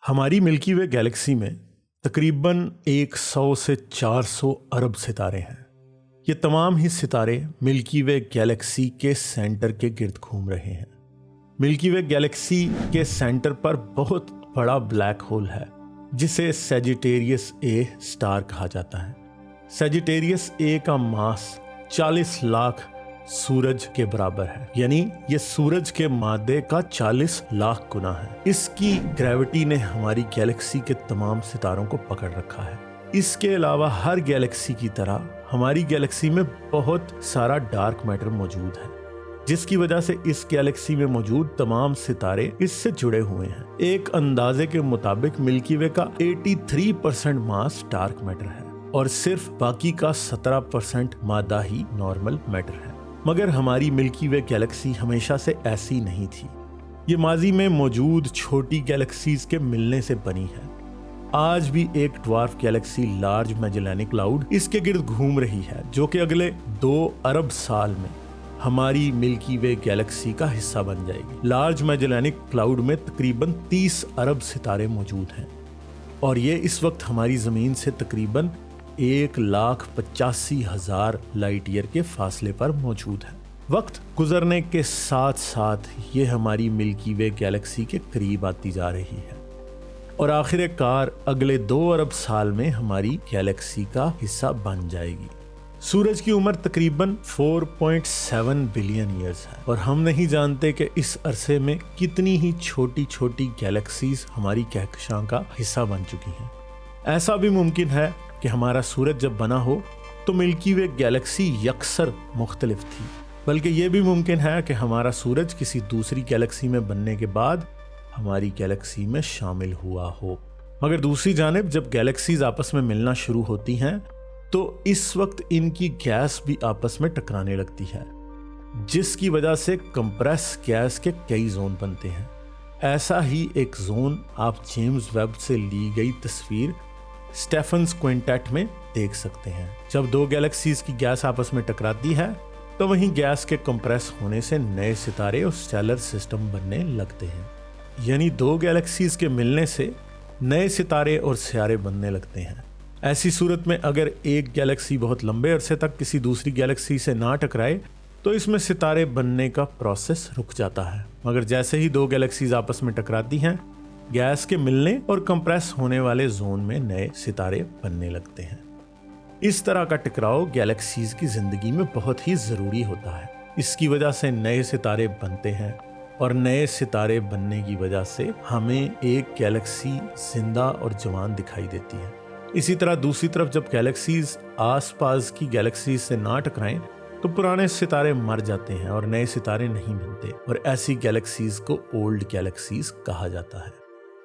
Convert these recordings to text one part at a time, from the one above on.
हमारी मिल्की वे गैलेक्सी में तकरीबन 100 से 400 अरब सितारे हैं। ये तमाम ही सितारे मिल्की वे गैलेक्सी के सेंटर के गिर्द घूम रहे हैं। मिल्की वे गैलेक्सी के सेंटर पर बहुत बड़ा ब्लैक होल है जिसे सैजिटेरियस ए स्टार कहा जाता है। सैजिटेरियस ए का मास 40 लाख सूरज के बराबर है, यानी ये सूरज के मादे का 40 लाख गुना है। इसकी ग्रेविटी ने हमारी गैलेक्सी के तमाम सितारों को पकड़ रखा है। इसके अलावा हर गैलेक्सी की तरह हमारी गैलेक्सी में बहुत सारा डार्क मैटर मौजूद है, जिसकी वजह से इस गैलेक्सी में मौजूद तमाम सितारे इससे जुड़े हुए हैं। एक अंदाजे के मुताबिक मिल्की वे का 83% मास डार्क मैटर है और सिर्फ बाकी का 17% मादा ही नॉर्मल मैटर है। मगर हमारी मिल्की वे गैलेक्सी हमेशा से ऐसी नहीं थी। ये माजी में मौजूद छोटी गैलेक्सीज के मिलने से बनी है। आज भी एक ड्वार्फ गैलेक्सी लार्ज मैजेलेनिक क्लाउड इसके गिर्द घूम रही है, जो कि अगले 2 अरब साल में हमारी मिल्की वे गैलेक्सी का हिस्सा बन जाएगी। लार्ज मैजेलेनिक क्लाउड में तकरीबन 30 अरब सितारे मौजूद हैं और ये इस वक्त हमारी ज़मीन से तकरीबन 1,85,000 लाइट ईयर के फासले पर मौजूद है। वक्त गुजरने के साथ साथ ये हमारी मिल्की वे गैलेक्सी के करीब आती जा रही है और आखिरकार अगले 2 अरब साल में हमारी गैलेक्सी का हिस्सा बन जाएगी। सूरज की उम्र तकरीबन 4.7 बिलियन ईयर्स है और हम नहीं जानते कि इस अरसे में कितनी ही छोटी छोटी गैलेक्सीज हमारी कहकशां का हिस्सा बन चुकी हैं। ऐसा भी मुमकिन है कि हमारा सूरज जब बना हो तो मिल्की वे गैलेक्सी यकसर मुख्तलिफ थी, बल्कि ये भी मुमकिन है कि हमारा सूरज किसी दूसरी गैलेक्सी में बनने के बाद हमारी गैलेक्सी में शामिल हुआ हो। मगर दूसरी जानिब जब गैलेक्सीज आपस में मिलना शुरू होती हैं तो इस वक्त इनकी गैस भी आपस में टकराने लगती है, जिसकी वजह से कंप्रेस गैस के कई जोन बनते हैं। ऐसा ही एक जोन आप जेम्स वेब से ली गई तस्वीर स्टेफन्स क्विंटेट में देख सकते हैं। जब 2 गैलेक्सीज की गैस आपस में टकराती है तो वहीं गैस के कंप्रेस होने से नए सितारे और स्टेलर सिस्टम बनने लगते हैं, यानी 2 गैलेक्सीज के मिलने से नए सितारे और सियारे बनने लगते हैं। ऐसी सूरत में अगर एक गैलेक्सी बहुत लंबे अरसे तक किसी दूसरी गैलेक्सी से ना टकराए तो इसमें सितारे बनने का प्रोसेस रुक जाता है। मगर जैसे ही 2 गैलेक्सीज आपस में टकराती हैं, गैस के मिलने और कंप्रेस होने वाले जोन में नए सितारे बनने लगते हैं। इस तरह का टकराव गैलेक्सीज की जिंदगी में बहुत ही ज़रूरी होता है। इसकी वजह से नए सितारे बनते हैं और नए सितारे बनने की वजह से हमें एक गैलेक्सी जिंदा और जवान दिखाई देती है। इसी तरह दूसरी तरफ जब गैलेक्सीज आसपास की गैलेक्सीज से ना टकराएं तो पुराने सितारे मर जाते हैं और नए सितारे नहीं बनते और ऐसी गैलेक्सीज को ओल्ड गैलेक्सीज कहा जाता है।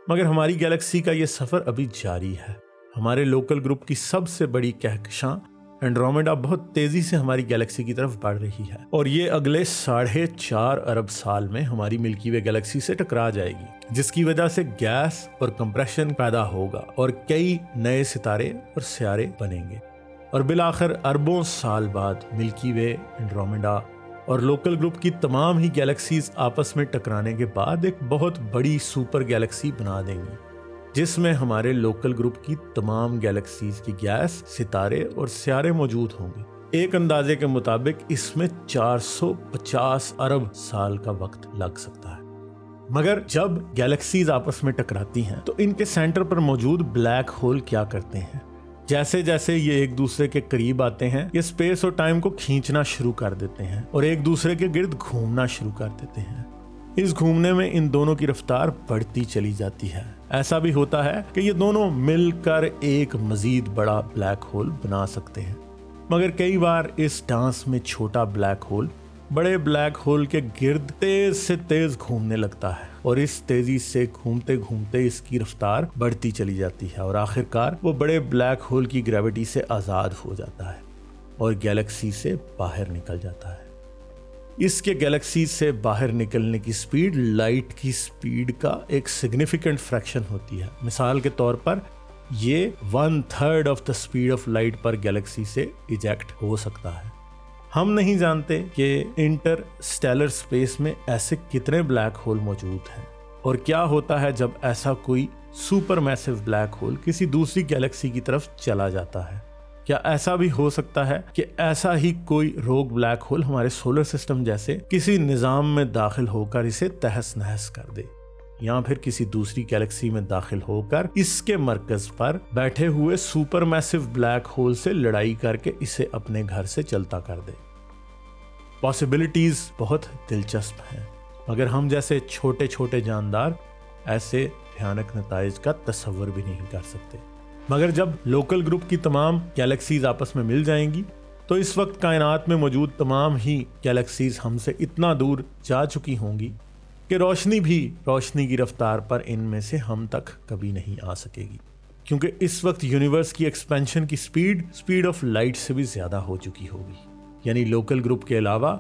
मगर हमारी गैलेक्सी का ये सफ़र अभी जारी है। हमारे लोकल ग्रुप की सबसे बड़ी कहकशां एंड्रोमेडा बहुत तेज़ी से हमारी गैलेक्सी की तरफ बढ़ रही है और ये अगले 4.5 अरब साल में हमारी मिल्की वे गैलेक्सी से टकरा जाएगी, जिसकी वजह से गैस और कंप्रेशन पैदा होगा और कई नए सितारे और सियारे बनेंगे और बिलाखिर अरबों साल बाद मिल्की वे, एंड्रोमेडा और लोकल ग्रुप की तमाम ही गैलेक्सीज आपस में टकराने के बाद एक बहुत बड़ी सुपर गैलेक्सी बना देंगी, जिसमें हमारे लोकल ग्रुप की तमाम गैलेक्सीज की गैस, सितारे और सियारे मौजूद होंगे। एक अंदाजे के मुताबिक इसमें 450 अरब साल का वक्त लग सकता है। मगर जब गैलेक्सीज आपस में टकराती हैं तो इनके सेंटर पर मौजूद ब्लैक होल क्या करते हैं? जैसे जैसे ये एक दूसरे के करीब आते हैं, ये स्पेस और टाइम को खींचना शुरू कर देते हैं और एक दूसरे के गिर्द घूमना शुरू कर देते हैं। इस घूमने में इन दोनों की रफ्तार बढ़ती चली जाती है। ऐसा भी होता है कि ये दोनों मिलकर एक मजीद बड़ा ब्लैक होल बना सकते हैं। मगर कई बार इस डांस में छोटा ब्लैक होल बड़े ब्लैक होल के गिर्द तेज से तेज घूमने लगता है और इस तेजी से घूमते घूमते इसकी रफ्तार बढ़ती चली जाती है और आखिरकार वो बड़े ब्लैक होल की ग्रेविटी से आज़ाद हो जाता है और गैलेक्सी से बाहर निकल जाता है। इसके गैलेक्सी से बाहर निकलने की स्पीड लाइट की स्पीड का एक सिग्निफिकेंट फ्रैक्शन होती है। मिसाल के तौर पर ये 1/3 of the speed of light पर गैलेक्सी से इजेक्ट हो सकता है। हम नहीं जानते कि इंटरस्टेलर स्पेस में ऐसे कितने ब्लैक होल मौजूद हैं और क्या होता है जब ऐसा कोई सुपर मैसिव ब्लैक होल किसी दूसरी गैलेक्सी की तरफ चला जाता है। क्या ऐसा भी हो सकता है कि ऐसा ही कोई रोग ब्लैक होल हमारे सोलर सिस्टम जैसे किसी निजाम में दाखिल होकर इसे तहस नहस कर दे, या फिर किसी दूसरी गैलेक्सी में दाखिल होकर इसके मरकज पर बैठे हुए सुपर मैसिव ब्लैक होल से लड़ाई करके इसे अपने घर से चलता कर दे। पॉसिबिलिटीज बहुत दिलचस्प हैं, मगर हम जैसे छोटे छोटे जानदार ऐसे भयानक नताइज का तस्वर भी नहीं कर सकते। मगर जब लोकल ग्रुप की तमाम गैलेक्सीज आपस में मिल जाएंगी तो इस वक्त कायनात में मौजूद तमाम ही गैलेक्सीज हमसे इतना दूर जा चुकी होंगी कि रोशनी भी रोशनी की रफ्तार पर इनमें से हम तक कभी नहीं आ सकेगी, क्योंकि इस वक्त यूनिवर्स की एक्सपेंशन की स्पीड ऑफ लाइट से भी ज़्यादा हो चुकी होगी। यानी लोकल ग्रुप के अलावा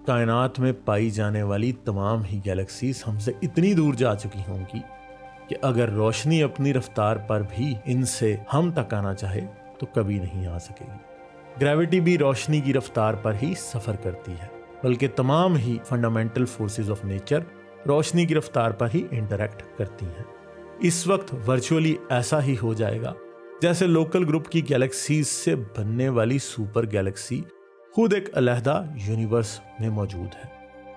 कायनात में पाई जाने वाली तमाम ही गैलेक्सीज हमसे इतनी दूर जा चुकी होंगी कि अगर रोशनी अपनी रफ्तार पर भी इनसे हम तक आना चाहे तो कभी नहीं आ सकेगी। ग्रेविटी भी रोशनी की रफ्तार पर ही सफ़र करती है, बल्कि तमाम ही फंडामेंटल फोर्सेस ऑफ नेचर रोशनी की रफ्तार पर ही इंटरैक्ट करती हैं। इस वक्त वर्चुअली ऐसा ही हो जाएगा जैसे लोकल ग्रुप की गैलेक्सीज से बनने वाली सुपर गैलेक्सी खुद एक अलहदा यूनिवर्स में मौजूद है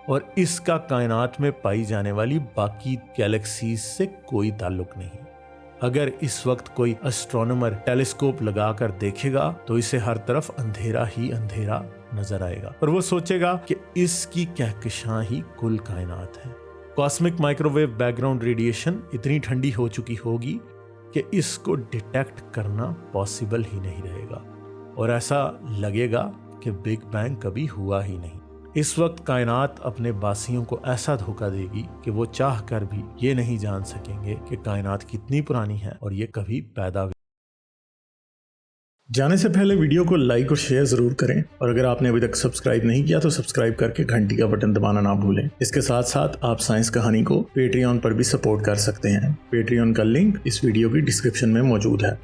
और इसका कायनात में पाई जाने वाली बाकी गैलेक्सीज से कोई ताल्लुक नहीं। अगर इस वक्त कोई एस्ट्रोनॉमर टेलीस्कोप लगाकर देखेगा तो इसे हर तरफ अंधेरा ही अंधेरा नजर आएगा और वो सोचेगा कि इसकी कहकशां ही कुल कायनात है। कॉस्मिक माइक्रोवेव बैकग्राउंड रेडिएशन इतनी ठंडी हो चुकी होगी कि इसको डिटेक्ट करना पॉसिबल ही नहीं रहेगा और ऐसा लगेगा कि बिग बैंग कभी हुआ ही नहीं। इस वक्त कायनात अपने बासियों को ऐसा धोखा देगी कि वो चाह कर भी ये नहीं जान सकेंगे कि कायनात कितनी पुरानी है और ये कभी पैदा हुई। जाने से पहले वीडियो को लाइक और शेयर जरूर करें और अगर आपने अभी तक सब्सक्राइब नहीं किया तो सब्सक्राइब करके घंटी का बटन दबाना ना भूलें। इसके साथ साथ आप साइंस कहानी को पेट्रियन पर भी सपोर्ट कर सकते हैं। पेट्रियन का लिंक इस वीडियो की डिस्क्रिप्शन में मौजूद है।